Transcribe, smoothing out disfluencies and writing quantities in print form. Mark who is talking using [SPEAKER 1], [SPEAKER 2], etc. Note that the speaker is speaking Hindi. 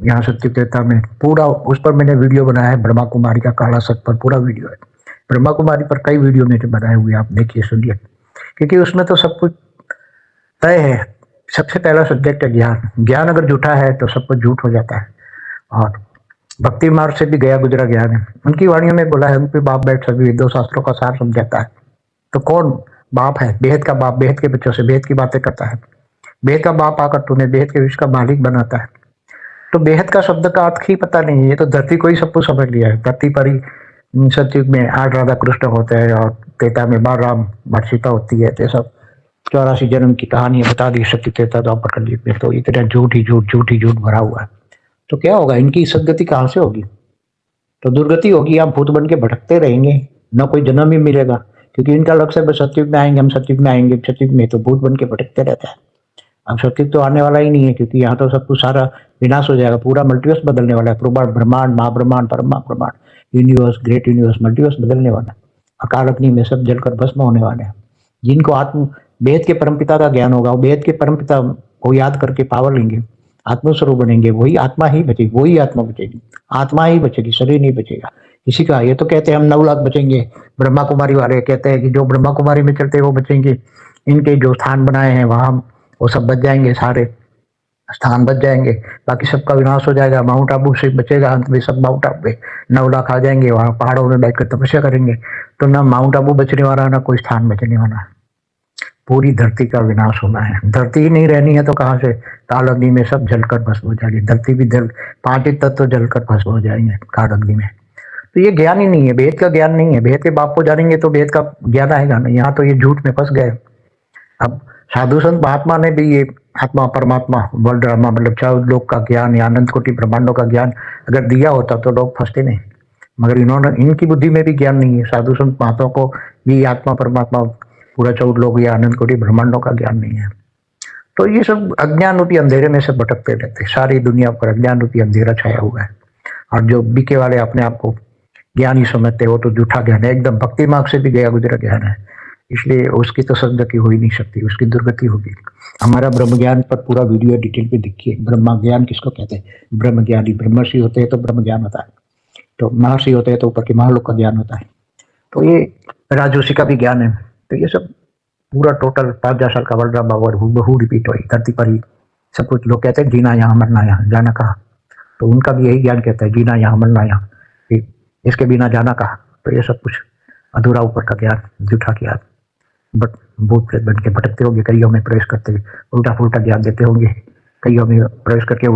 [SPEAKER 1] यहाँ सत्य त्रेता में पूरा उस पर मैंने वीडियो बनाया है। ब्रह्मा कुमारी का काला सत पर पूरा वीडियो है। ब्रह्मा कुमारी पर कई वीडियो मैंने बनाए हुए, आप देखिए सुनिए, क्योंकि उसमें तो सब कुछ तय है। सबसे पहला सब्जेक्ट है ज्ञान। ज्ञान अगर झूठा है तो सब कुछ झूठ हो जाता है। और भक्ति मार्ग से भी गया गुजरा ज्ञान है। उनकी वाणियों में बोला है, उन पे बाप बैठ सभी वेदों शास्त्रों का सार समझाता है। तो कौन बाप है? बेहद का बाप बेहद के बच्चों से बेहद की बातें करता है। बेहद का बाप आकर तुम्हें बेहद के विश्व का मालिक बनाता है। तो बेहद का शब्द का अर्थ ही पता नहीं है। ये तो धरती को ही सब कुछ समझ लिया है। धरती पर ही सतयुग में 8 राधा कृष्ण होते हैं और त्रेता में 12 राम 8 सीता होती है। तो सब 84 जन्म की कहानी बता दी सत्य त्रेता द्वापर कलयुग में। तो इतना झूठ ही झूठ भरा हुआ है। तो क्या होगा? इनकी सदगति कहाँ से होगी? तो दुर्गति होगी। आप भूत बन के भटकते रहेंगे, न कोई जन्म ही मिलेगा, क्योंकि इनका लक्ष्य बस सतयुग में आएंगे, हम सतयुग में आएंगे। सतयुग में तो भूत बन के भटकते रहता है। अब सतयुग तो आने वाला ही नहीं है, क्योंकि यहाँ तो सब कुछ सारा विनाश हो जाएगा। पूरा मल्टीवर्स बदलने वाला है। पूरा ब्रह्मांड, महाब्रह्मांड, परम ब्रह्मांड, यूनिवर्स, ग्रेट यूनिवर्स, मल्टीवर्स बदलने वाला है। अकाल अग्नि में सब जलकर भस्म होने वाले हैं। जिनको आत्म बेहद के परमपिता का ज्ञान होगा, वो बेहद के परमपिता को याद करके पावर लेंगे, आत्मस्वरूप बनेंगे, वही आत्मा ही बचेगी, वही आत्मा बचेगी। आत्मा ही बचेगी, शरीर नहीं बचेगा किसी का। ये तो कहते हैं हम 9 लाख बचेंगे। ब्रह्मा कुमारी वाले कहते हैं कि जो ब्रह्मा कुमारी में चलते हैं वो बचेंगे। इनके जो स्थान बनाए हैं वहां वो सब बच जाएंगे, सारे स्थान बच जाएंगे। बाकी सबका विनाश हो जाएगा। माउंट आबू से बचेगा, अंत में सब माउंट आबू पे 9 लाख आ जाएंगे, वहां पहाड़ों में बैठकर तपस्या करेंगे। तो ना माउंट आबू बचने वाला, ना कोई स्थान बचने वाला। पूरी धरती का विनाश होना है। धरती ही नहीं रहनी है तो कहाँ से? काल अग्नि में सब जलकर भस्म हो जाएगी। धरती भी जल, 5 तत्व जलकर भस्म हो जाएंगे काल अग्नि में। तो ये ज्ञान ही नहीं है, वेद का ज्ञान नहीं है। वेद के बाप को जानेंगे तो वेद का ज्ञान आएगा ना। यहाँ तो ये झूठ में फंस गए। अब साधु संत महात्मा ने भी ये आत्मा परमात्मा वर्ल्ड ड्रामा मतलब 4 लोक का ज्ञान या अनंत कोटि ब्रह्मांडों का ज्ञान अगर दिया होता तो लोग फंसते नहीं। मगर इन्होंने, इनकी बुद्धि में भी ज्ञान नहीं है। साधु संत महात्मा को भी आत्मा परमात्मा पूरा 14 लोग या अनंत कोटि ब्रह्मांडों का ज्ञान नहीं है। तो ये सब अज्ञान रूपी अंधेरे में से भटकते रहते। सारी दुनिया पर अज्ञान रूपी अंधेरा छाया हुआ है। और जो बीके वाले अपने आप को ज्ञानी समझते हैं वो तो झूठा ज्ञान है, एकदम भक्ति मार्ग से भी गया गुजरा ज्ञान है। इसलिए उसकी तो सदगति हो ही नहीं सकती, उसकी दुर्गति होगी। हमारा ब्रह्म ज्ञान पर पूरा वीडियो डिटेल पे देखिए। ब्रह्म ज्ञान किसको कहते हैं? ब्रह्म ज्ञानी। ब्रह्मर्षि होते हैं तो ब्रह्म ज्ञान होता है, तो महर्षि होते हैं तो ऊपर के महालोक का ज्ञान होता है। तो ये राजोषी का भी ज्ञान है। तो ये सब पूरा टोटल 5,000 साल का वर्ल्ड ड्रामा बहु रिपीट हुई धरती पर ही सब कुछ। लोग कहते हैं जीना यहाँ मरना यहाँ, जाना कहाँ? तो उनका भी यही ज्ञान कहता है, जीना यहाँ मरना यहाँ, इसके बिना जाना कहाँ? तो ये सब कुछ अधूरा ऊपर का ज्ञान, झूठा ज्ञान। बट भूत प्रेत बन के भटकते होंगे, कईयों में प्रवेश करते हुए उल्टा पुल्टा ज्ञान देते होंगे, कईयों में प्रवेश करके